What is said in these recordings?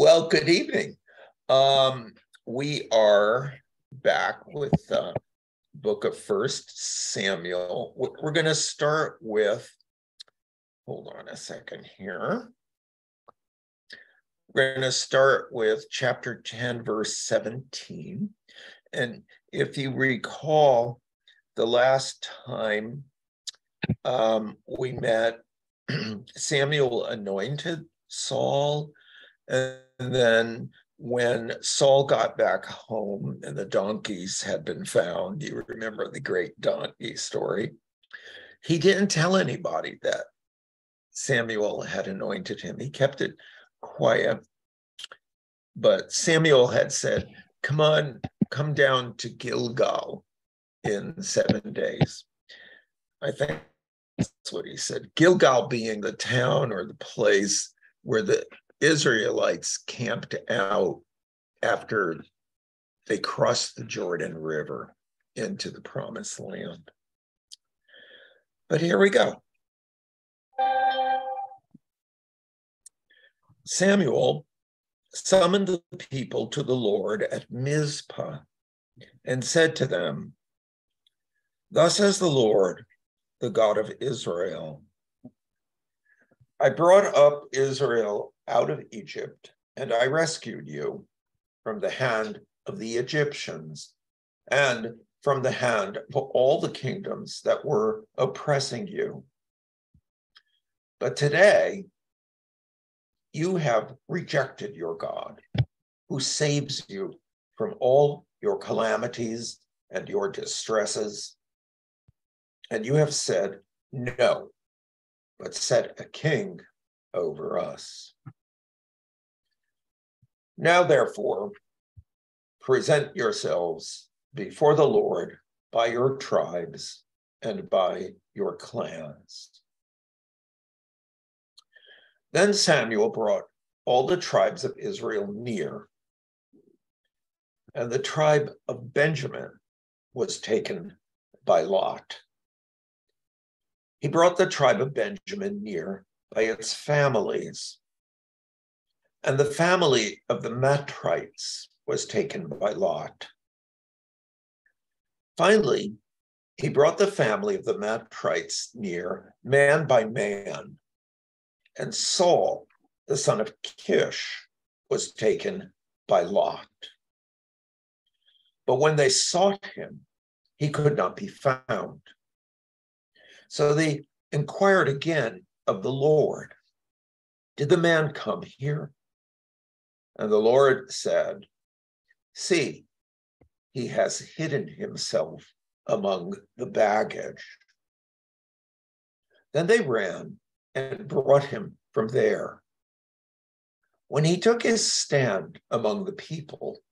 Well, good evening. We are back with the book of First Samuel. We're going to start with, hold on a second here. We're going to start with chapter 10, verse 17. And if you recall, the last time we met, Samuel anointed Saul. And then when Saul got back home and the donkeys had been found, you remember the great donkey story, he didn't tell anybody that Samuel had anointed him. He kept it quiet. But Samuel had said, come down to Gilgal in 7 days. I think that's what he said. Gilgal being the town or the place where the Israelites camped out after they crossed the Jordan River into the Promised Land. But here we go. Samuel summoned the people to the Lord at Mizpah and said to them, "Thus says the Lord, the God of Israel, I brought up Israel out of Egypt, and I rescued you from the hand of the Egyptians and from the hand of all the kingdoms that were oppressing you. But today, you have rejected your God, who saves you from all your calamities and your distresses. And you have said, 'No, but set a king over us.' Now, therefore, present yourselves before the Lord by your tribes and by your clans." Then Samuel brought all the tribes of Israel near, and the tribe of Benjamin was taken by lot. He brought the tribe of Benjamin near by its families, and the family of the Matrites was taken by lot. Finally, he brought the family of the Matrites near, man by man, and Saul, the son of Kish, was taken by lot. But when they sought him, he could not be found. So they inquired again of the Lord, "Did the man come here?" And the Lord said, "See, he has hidden himself among the baggage." Then they ran and brought him from there. When he took his stand among the people,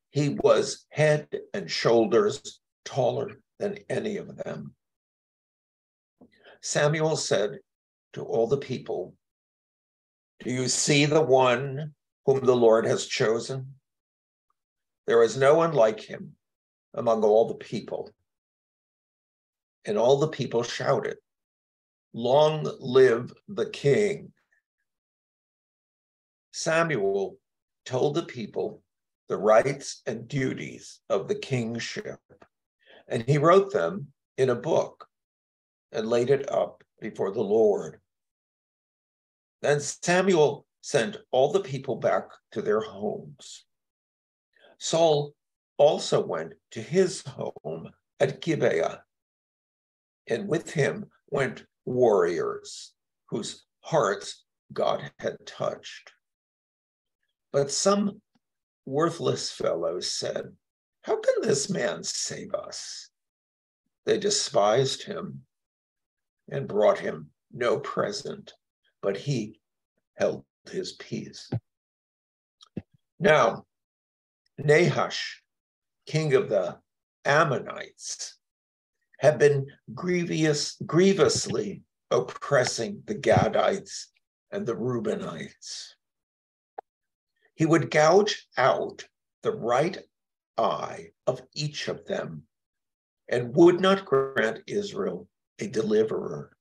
he was head and shoulders taller than any of them. Samuel said to all the people, "Do you see the one whom the Lord has chosen? There is no one like him among all the people." And all the people shouted, "Long live the king." Samuel told the people the rights and duties of the kingship, and he wrote them in a book and laid it up before the Lord. Then Samuel sent all the people back to their homes. Saul also went to his home at Gibeah, and with him went warriors whose hearts God had touched. But some worthless fellows said, "How can this man save us?" They despised him and brought him no present, but he held his peace. Now, Nahash, king of the Ammonites, had been grievously oppressing the Gadites and the Reubenites. He would gouge out the right eye of each of them and would not grant Israel a deliverer.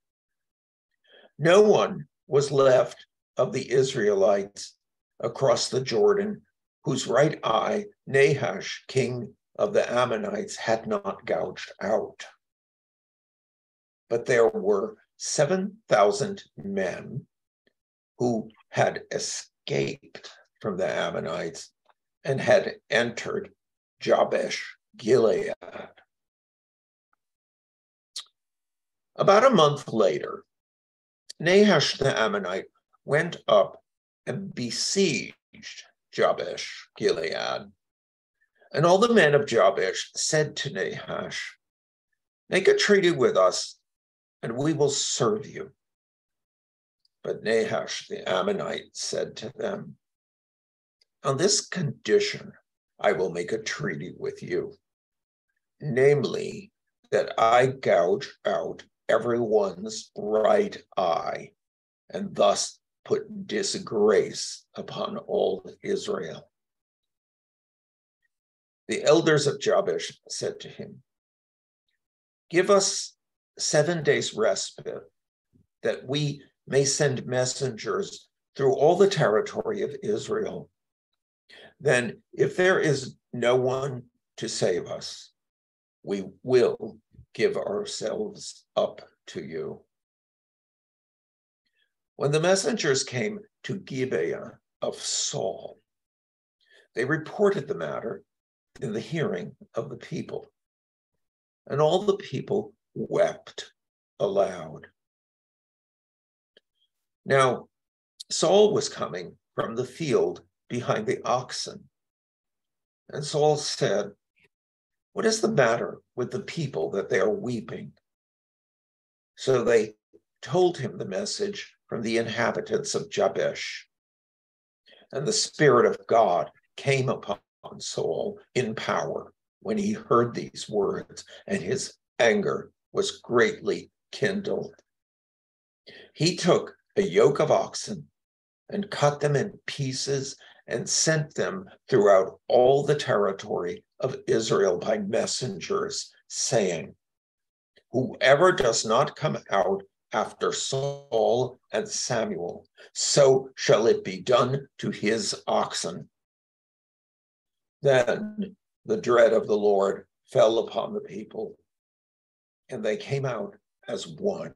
No one was left of the Israelites across the Jordan, whose right eye Nahash, king of the Ammonites, had not gouged out. But there were 7,000 men who had escaped from the Ammonites and had entered Jabesh Gilead. About a month later, Nahash the Ammonite went up and besieged Jabesh Gilead. And all the men of Jabesh said to Nahash, "Make a treaty with us, and we will serve you." But Nahash the Ammonite said to them, "On this condition I will make a treaty with you, namely that I gouge out everyone's right eye, and thus put disgrace upon all Israel." The elders of Jabesh said to him, "Give us 7 days respite, that we may send messengers through all the territory of Israel. Then, if there is no one to save us, we will give ourselves up to you." When the messengers came to Gibeah of Saul, they reported the matter in the hearing of the people, and all the people wept aloud. Now, Saul was coming from the field behind the oxen, and Saul said, "What is the matter with the people that they are weeping?" So they told him the message from the inhabitants of Jabesh. And the Spirit of God came upon Saul in power when he heard these words, and his anger was greatly kindled. He took a yoke of oxen and cut them in pieces and sent them throughout all the territory of Israel by messengers, saying, "Whoever does not come out after Saul and Samuel, so shall it be done to his oxen." Then the dread of the Lord fell upon the people, and they came out as one.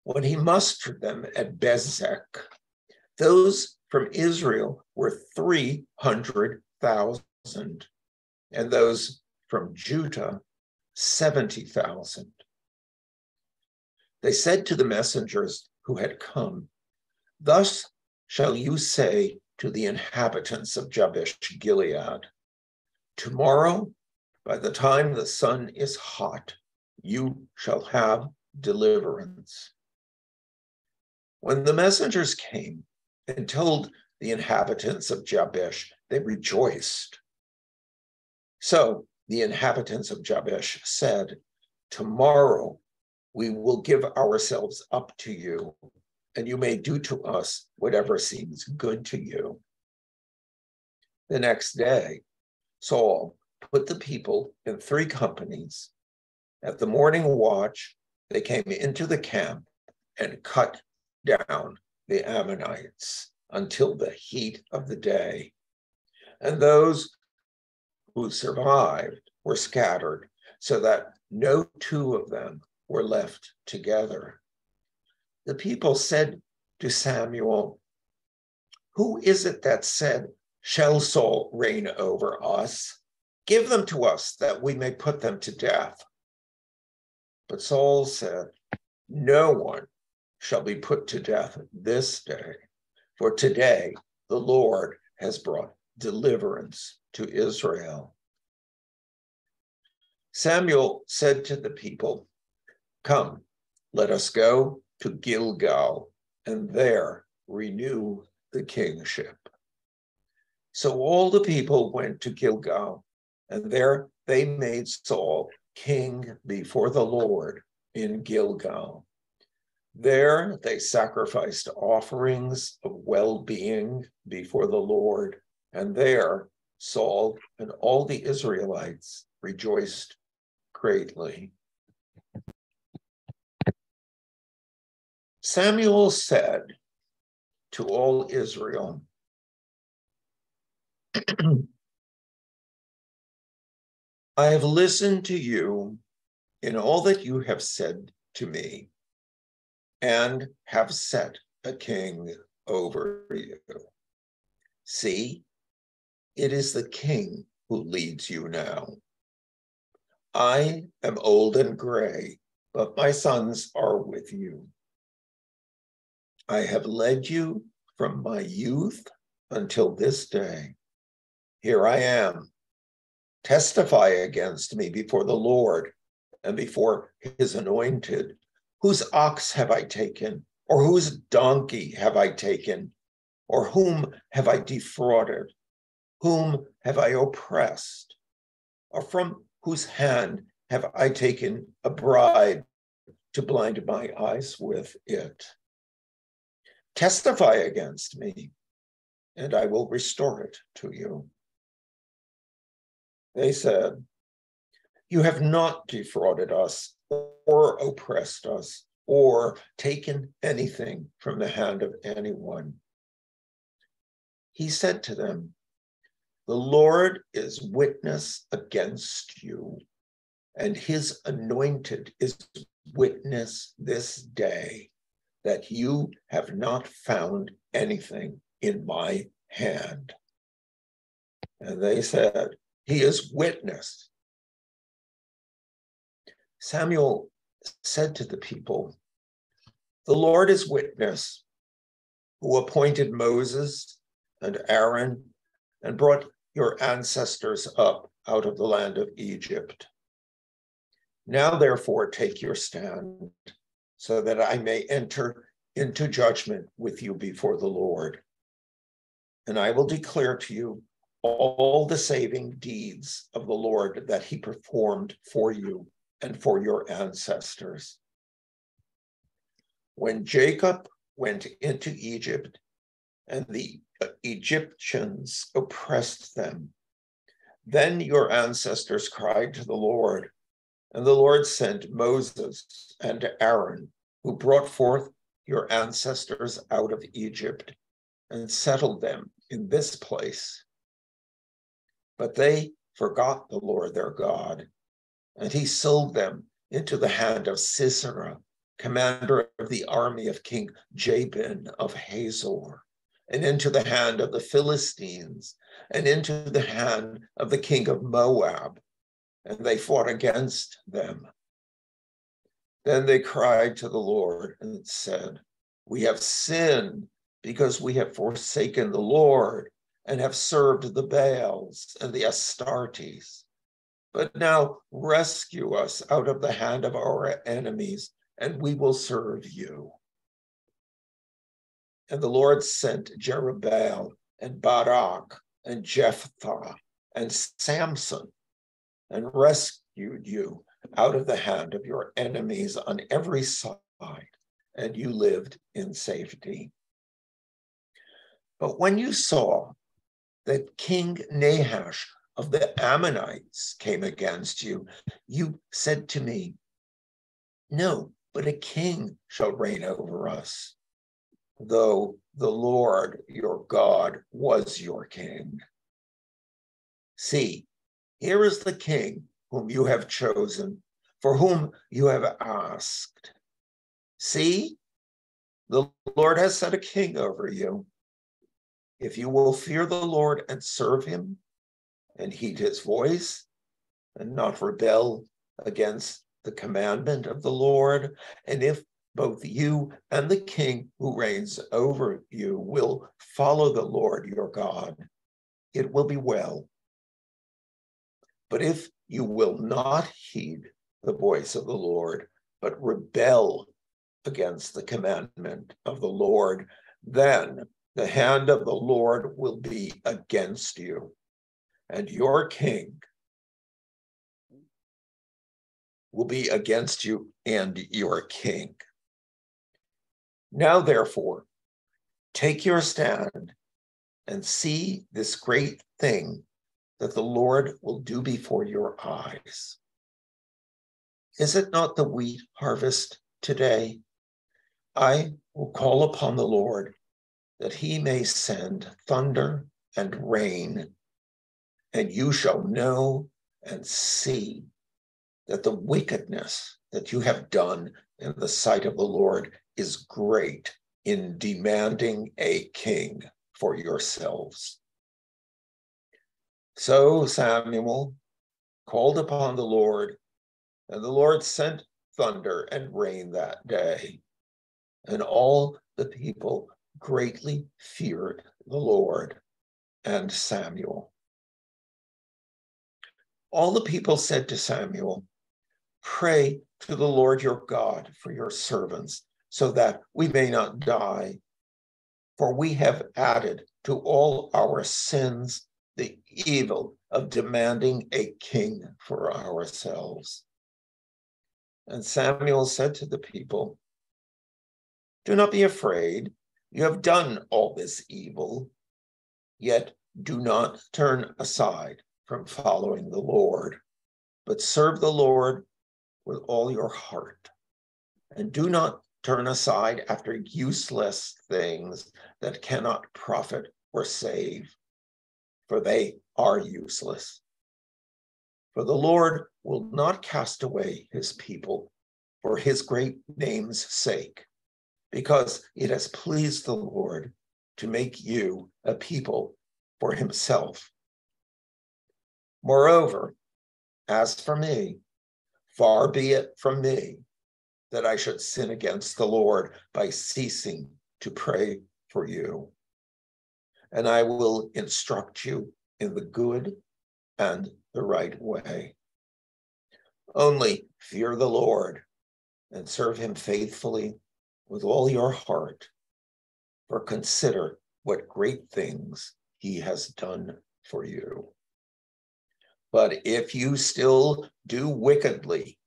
When he mustered them at Bezek, those from Israel were 300,000, and those from Judah 70,000. They said to the messengers who had come, "Thus shall you say to the inhabitants of Jabesh Gilead, tomorrow, by the time the sun is hot, you shall have deliverance." When the messengers came and told the inhabitants of Jabesh, they rejoiced. So the inhabitants of Jabesh said, "Tomorrow we will give ourselves up to you, and you may do to us whatever seems good to you." The next day, Saul put the people in 3 companies. At the morning watch, they came into the camp and cut down the Ammonites until the heat of the day. And those who survived were scattered, so that no 2 of them were left together. The people said to Samuel, "Who is it that said, 'Shall Saul reign over us?' Give them to us that we may put them to death." But Saul said, "No one shall be put to death this day, for today the Lord has brought deliverance to Israel." Samuel said to the people, "Come, let us go to Gilgal and there renew the kingship." So all the people went to Gilgal, and there they made Saul king before the Lord in Gilgal. There they sacrificed offerings of well-being before the Lord, and there Saul and all the Israelites rejoiced greatly. Samuel said to all Israel. I have listened to you in all that you have said to me, and have set a king over you. See, it is the king who leads you now. I am old and gray, but my sons are with you. I have led you from my youth until this day. Here I am. Testify against me before the Lord and before his anointed. Whose ox have I taken? Or whose donkey have I taken? Or whom have I defrauded? Whom have I oppressed? Or from whose hand have I taken a bribe to blind my eyes with it? Testify against me, and I will restore it to you. They said, you have not defrauded us or oppressed us or taken anything from the hand of anyone. He said to them, the Lord is witness against you, and his anointed is witness this day that you have not found anything in my hand. And they said, he is witness. Samuel said to the people, the Lord is witness, who appointed Moses and Aaron and brought your ancestors up out of the land of Egypt. Now, therefore, take your stand, so that I may enter into judgment with you before the Lord. And I will declare to you all the saving deeds of the Lord that he performed for you and for your ancestors. When Jacob went into Egypt and the Egyptians oppressed them, then your ancestors cried to the Lord, and the Lord sent Moses and Aaron, who brought forth your ancestors out of Egypt and settled them in this place. But they forgot the Lord their God, and he sold them into the hand of Sisera, commander of the army of King Jabin of Hazor, and into the hand of the Philistines, and into the hand of the king of Moab, and they fought against them. Then they cried to the Lord and said, we have sinned because we have forsaken the Lord and have served the Baals and the Astartes. But now rescue us out of the hand of our enemies, and we will serve you. And the Lord sent Jerubbaal and Barak and Jephthah and Samson and rescued you out of the hand of your enemies on every side, and you lived in safety. But when you saw that King Nahash of the Ammonites came against you, you said to me, no, but a king shall reign over us, though the Lord your God was your king. See, here is the king whom you have chosen, for whom you have asked. See, the Lord has set a king over you. If you will fear the Lord and serve him, and heed his voice, and not rebel against the commandment of the Lord, and if both you and the king who reigns over you will follow the Lord your God, it will be well. But if you will not heed the voice of the Lord, but rebel against the commandment of the Lord, then the hand of the Lord will be against you, and your king will be against you and your king. Now, therefore, take your stand and see this great thing that the Lord will do before your eyes. Is it not the wheat harvest today? I will call upon the Lord, that he may send thunder and rain, and you shall know and see that the wickedness that you have done in the sight of the Lord is great in demanding a king for yourselves. So Samuel called upon the Lord, and the Lord sent thunder and rain that day. And all the people greatly feared the Lord and Samuel. All the people said to Samuel, "Pray to the Lord your God for your servants, so that we may not die. For we have added to all our sins the evil of demanding a king for ourselves." And Samuel said to the people, "Do not be afraid. You have done all this evil, yet do not turn aside from following the Lord, but serve the Lord with all your heart. And do not turn aside after useless things that cannot profit or save, for they are useless. For the Lord will not cast away his people for his great name's sake, because it has pleased the Lord to make you a people for himself. Moreover, as for me, far be it from me that I should sin against the Lord by ceasing to pray for you. And I will instruct you in the good and the right way. Only fear the Lord and serve him faithfully with all your heart, for consider what great things he has done for you. But if you still do wickedly,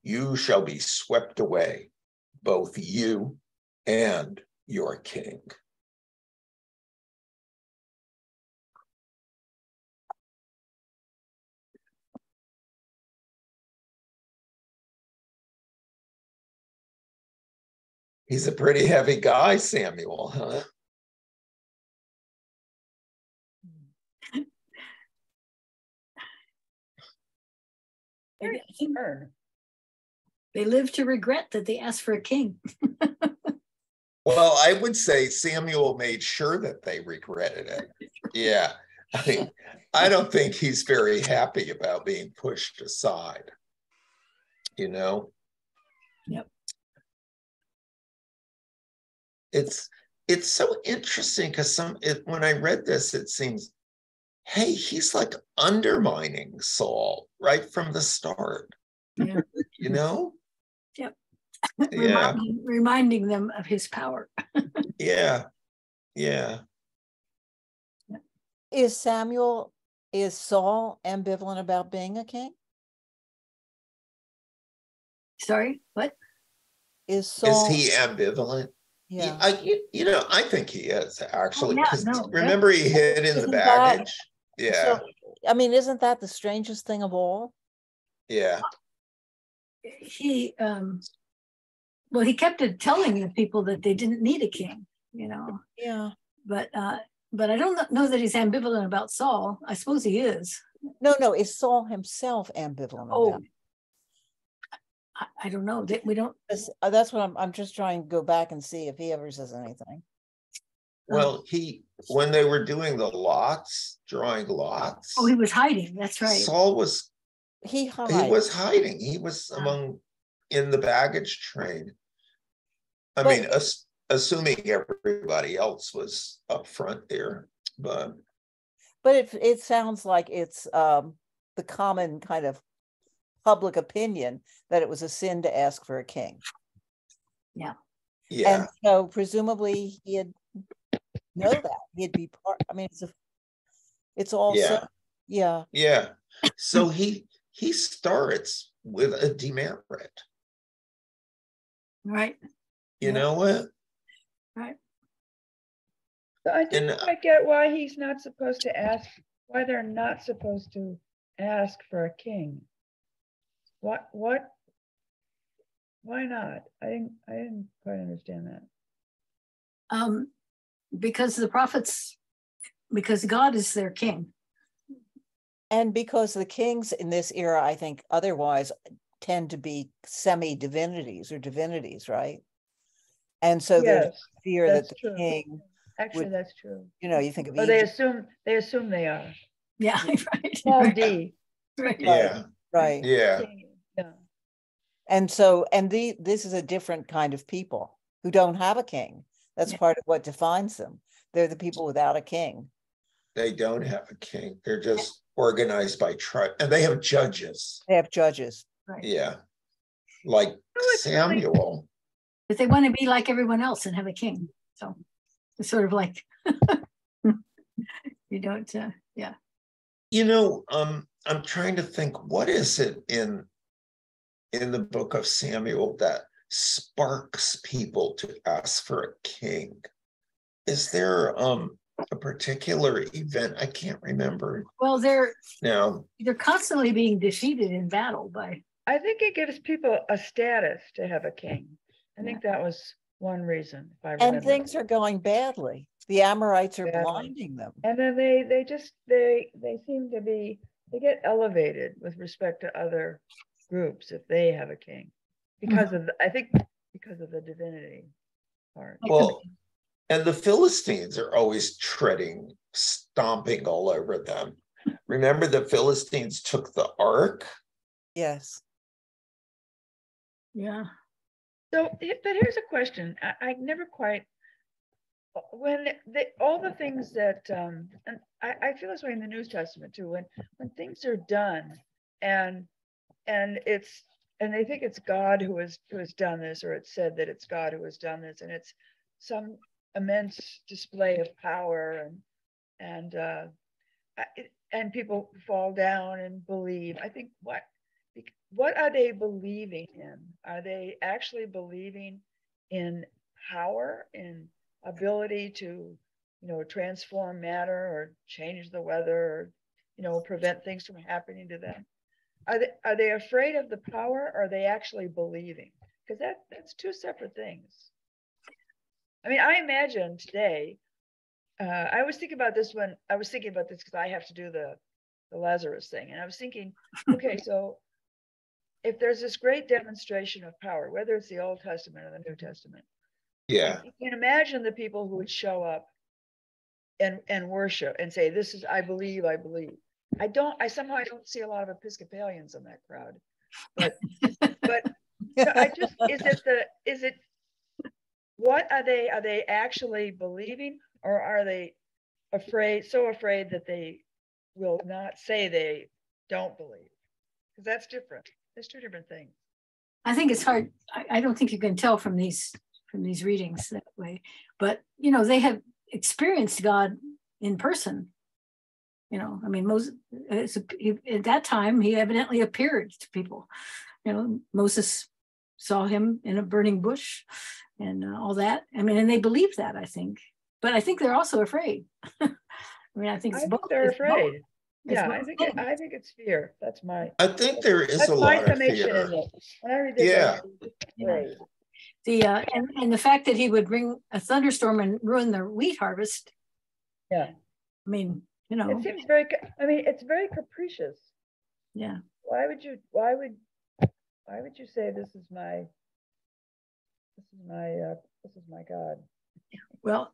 you shall be swept away, both you and your king." He's a pretty heavy guy, Samuel, huh? They live to regret that they asked for a king. Well, I would say Samuel made sure that they regretted it. Yeah. I mean, I don't think he's very happy about being pushed aside, you know? Yep. It's so interesting because when I read this, it seems, hey, he's like undermining Saul right from the start. Yeah. You know? Yep. Yeah. Reminding them of his power. Yeah. Yeah. Is Saul ambivalent about being a king? Sorry, what? Is Saul? Is he ambivalent? Yeah. I think he is actually. Oh, yeah, no, remember, he hid in the baggage. Yeah. So, I mean, isn't that the strangest thing of all? Yeah. He well, he kept telling the people that they didn't need a king, you know. Yeah. But I don't know that he's ambivalent about Saul. I suppose he is. No. Is Saul himself ambivalent about it? I don't know. We don't. That's what I'm just trying to go back and see if he ever says anything. Well, when they were doing the drawing lots. Oh, he was hiding. That's right. Saul was. He was hiding. He was in the baggage train. I mean, assuming everybody else was up front there, but it sounds like it's the common kind of public opinion that it was a sin to ask for a king. Yeah. Yeah. And so presumably he'd know that. He'd be part. I mean, it's all yeah. Yeah. So he starts with a demerit. Right. You know what? Right. So I didn't quite get why he's not supposed to ask, why they're not supposed to ask for a king. What, why not? I didn't quite understand that. because the prophets, because God is their king. And because the kings in this era, I think otherwise tend to be semi-divinities or divinities, right? And so there's Yes, fear that that's the true. king Actually, would, that's true. you think of Or they Egypt, assume they are. Yeah, right. Small d. Right. Yeah, right? yeah, King, yeah. And so, this is a different kind of people who don't have a king. That's Yeah. part of what defines them. They're the people without a king. they don't have a king. They're just organized by tribe, and they have judges. They have judges. Right. Yeah, like it's really- Samuel. But they want to be like everyone else and have a king. So it's sort of like you don't, yeah. I'm trying to think, what is it in the book of Samuel that sparks people to ask for a king? Is there a particular event? I can't remember Well, they're now. constantly being defeated in battle by. I think it gives people a status to have a king. I think that was one reason. If I remember. And things are going badly. The Amorites are Badly. blinding them. And then they seem to be, they get elevated with respect to other groups if they have a king, because of I think because of the divinity part. Well, and the Philistines are always stomping all over them. Remember, the Philistines took the ark? Yes. Yeah. So, but here's a question. I never quite, when all the things that, and I feel this way in the New Testament too, when things are done and they think it's God who has done this, or it's said that it's God who has done this, and it's some immense display of power, and people fall down and believe. I think what are they believing in? Are they actually believing in power, in ability to, transform matter or change the weather, or, prevent things from happening to them? Are they afraid of the power, or are they actually believing? Because that's two separate things. I mean, I imagine today, I was thinking about this because I have to do the Lazarus thing. And I was thinking, okay, so if there's this great demonstration of power, whether it's the Old Testament or the New Testament, Yeah. you can imagine the people who would show up and worship and say, this is, I believe. I somehow don't see a lot of Episcopalians in that crowd, but what are they actually believing, or are they so afraid that they will not say they don't believe? Because that's different. There's two different things. I think it's hard. I don't think you can tell from these readings that way, but they have experienced God in person. I mean, at that time he evidently appeared to people. Moses saw him in a burning bush and all that. I mean, and they believe that, I think, but I think they're also afraid. I mean, I think they're afraid. Both. Yeah, I think it's fear. I think there is a lot of fear. When I read this, Yeah. Afraid. And the fact that he would bring a thunderstorm and ruin the wheat harvest. Yeah. I mean, it seems it's very capricious. Yeah. Why would you say this is my God? Well,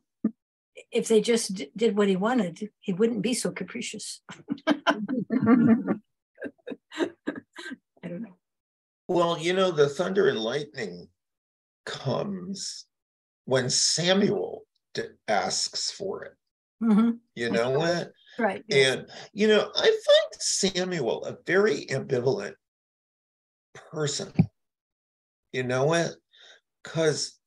if they just did what he wanted, he wouldn't be so capricious. I don't know. Well, the thunder and lightning comes when Samuel asks for it. Mm-hmm. You know what? Right. Yes. And, I find Samuel a very ambivalent person. You know what? Because,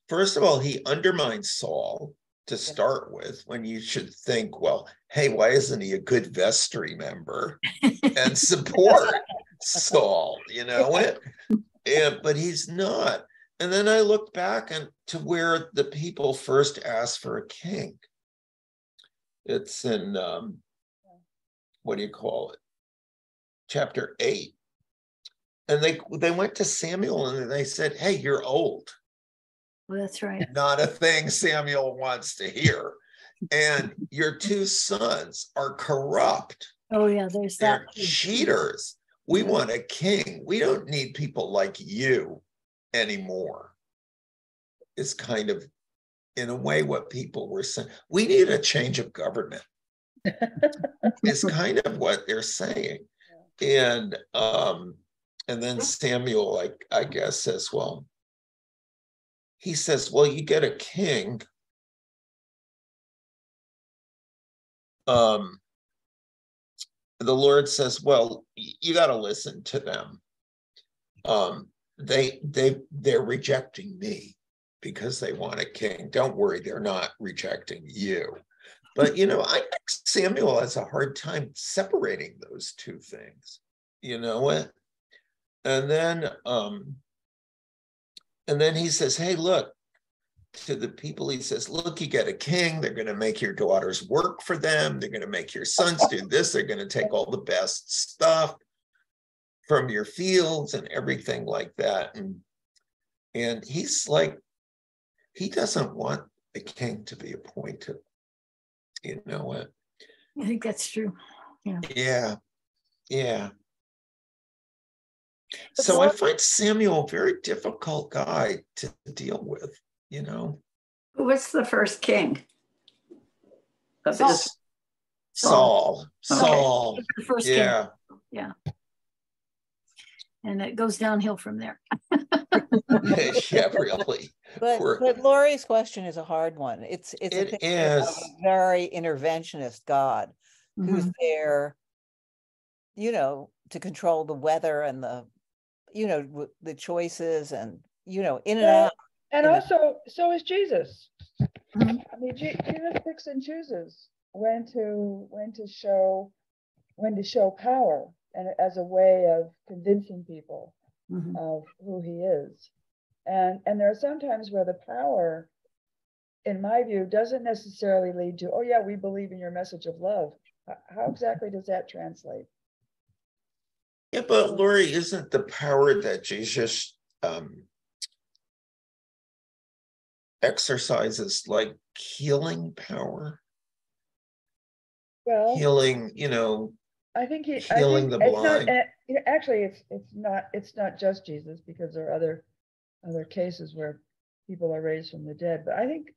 first of all, he undermines Saul to start with, when you should think, well, hey, why isn't he a good vestry member and support Saul? You know what? But he's not. And then I look back to where the people first asked for a king. It's in, what do you call it? Chapter 8. And they went to Samuel and they said, hey, you're old. Oh, that's right. Not a thing Samuel wants to hear. And your two sons are corrupt. Oh, yeah, there's that. They're cheaters. We want a king. We don't need people like you anymore. It's kind of, in a way, what people were saying. We need a change of government. It's kind of what they're saying. And then Samuel, I guess, says, well, he says, well, you get a king. The Lord says, well, you got to listen to them. They're rejecting me because they want a king. Don't worry, they're not rejecting you. But, I think Samuel has a hard time separating those two things. You know what? And then he says, hey, look, to the people, he says, look, you get a king. They're going to make your daughters work for them. They're going to make your sons do this. They're going to take all the best stuff from your fields and everything like that. And he's like, he doesn't want the king to be appointed. You know what? I think that's true. Yeah. So I find Samuel a very difficult guy to deal with, Who was the first king? Saul. The first Yeah. king. Yeah. And it goes downhill from there. Yeah, really. But Lori's question is a hard one. It's a picture of a very interventionist God who's there, to control the weather and the choices and, in and out. And also, so is Jesus. I mean, Jesus picks and chooses when to show power, and as a way of convincing people of who he is. And there are some times where the power, in my view, doesn't necessarily lead to, oh yeah, we believe in your message of love. How exactly does that translate? Yeah, but Lori, isn't the power that Jesus exercises like healing power? Well, healing, I think healing the blind. Actually, it's not just Jesus, because there are other cases where people are raised from the dead. But I think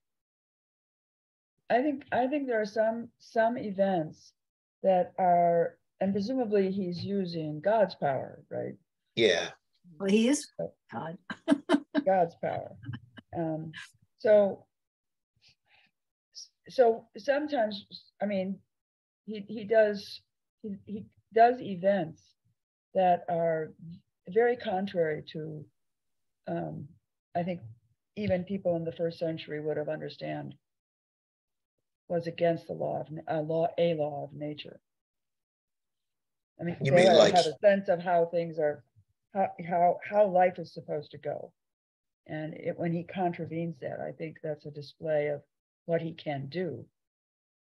there are some events that are, and presumably he's using God's power, right? Yeah. Well, he is God. God's power. So sometimes, I mean, he does events that are very contrary to, I think even people in the first century would have understand was against the law of nature. I mean, you they mean like have a sense of how things are, how life is supposed to go, and when he contravenes that, I think that's a display of what he can do.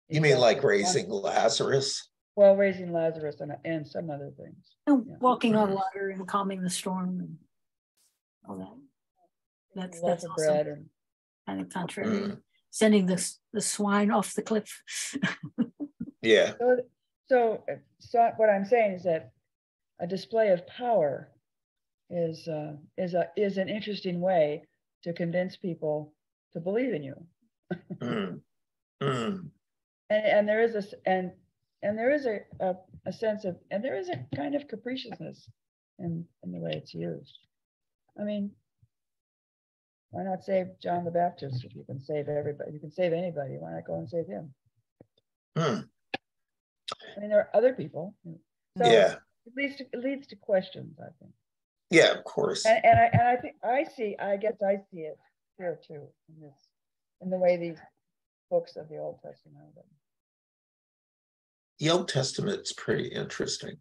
You mean like raising Lazarus? Well, raising Lazarus and some other things. And walking on water and calming the storm and all that. That's also bread and kind of contrary. Sending the swine off the cliff. Yeah. So what I'm saying is that a display of power is an interesting way to convince people to believe in you. And there is a sense of, and there is a kind of capriciousness in the way it's used. I mean, why not save John the Baptist if you can save everybody? You can save anybody. Why not go and save him? I mean, there are other people. So yeah. It leads to questions, I think. Yeah, of course. And I think I see it here too, in the way these books of the Old Testament are written. The Old Testament's pretty interesting.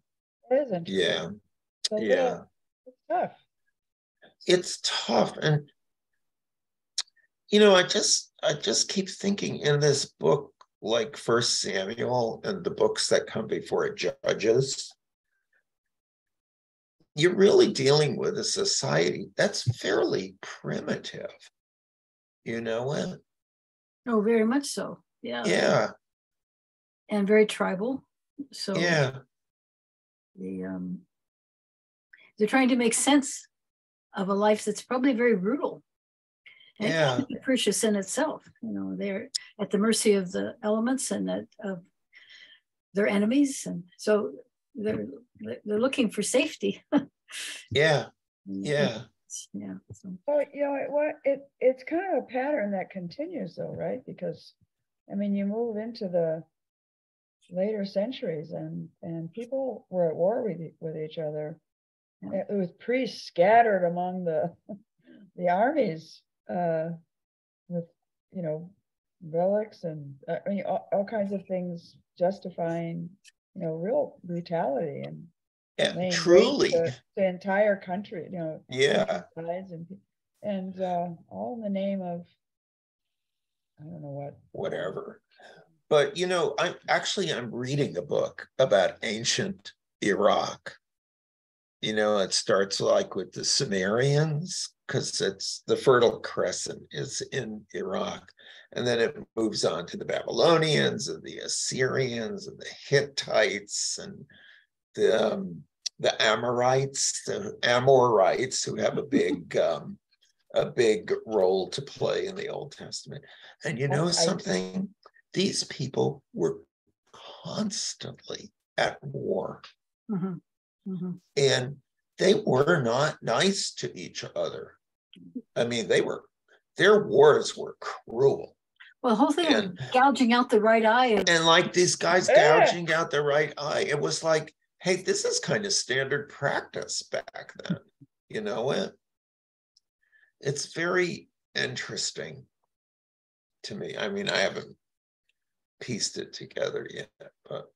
It is interesting. Yeah. It's tough. It's tough. And I just keep thinking in this book, like First Samuel and the books that come before it, Judges, you're really dealing with a society that's fairly primitive. You know it? Oh, very much so. Yeah. Yeah. And very tribal. So yeah. They're trying to make sense of a life that's probably very brutal and capricious in itself. You know, they're at the mercy of the elements and of their enemies, and so they're looking for safety. Yeah. So. Well, you know, it's kind of a pattern that continues, though, right? Because, I mean, you move into the later centuries, and people were at war with each other. Yeah. It was priests scattered among the armies with, you know, relics and I mean, all kinds of things justifying, you know, real brutality and truly the entire country, you know. Yeah. And all in the name of, I don't know whatever. But, you know, I'm reading a book about ancient Iraq. You know, it starts like with the Sumerians, because it's the Fertile Crescent is in Iraq. And then it moves on to the Babylonians and the Assyrians and the Hittites and the Amorites, who have a big role to play in the Old Testament. And you know something? These people were constantly at war. Mm-hmm. Mm-hmm. And they were not nice to each other. I mean, their wars were cruel. Well, the whole thing of gouging out the right eye. And like these guys gouging out the right eye, it was like, hey, this is kind of standard practice back then. You know it? It's very interesting to me. I mean, I haven't pieced it together yet, but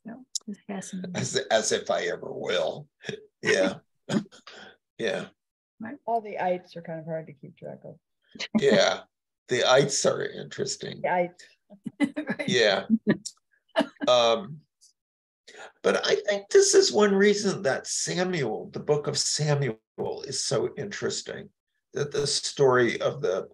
no, it's fascinating. As if I ever will. Yeah. Yeah. Right. All the ites are kind of hard to keep track of. Yeah. The ites are interesting. The ites. Yeah. But I think this is one reason that Samuel, the book of Samuel, is so interesting. That the story of the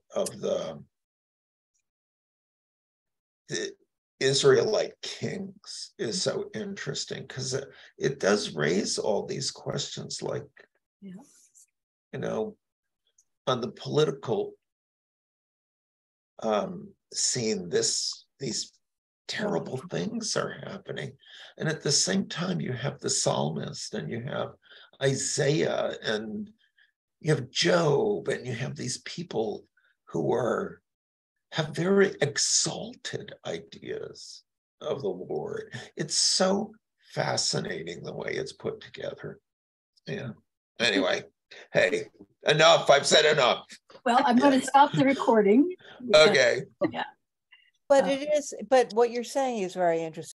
Israelite kings is so interesting, because it does raise all these questions, like, you know, on the political scene, these terrible things are happening. And at the same time, you have the psalmist, and you have Isaiah, and you have Job, and you have these people who have very exalted ideas of the Lord. It's so fascinating the way it's put together. Yeah. Anyway, hey, enough. I've said enough. Well, I'm going to stop the recording. Okay. Yeah. But but what you're saying is very interesting.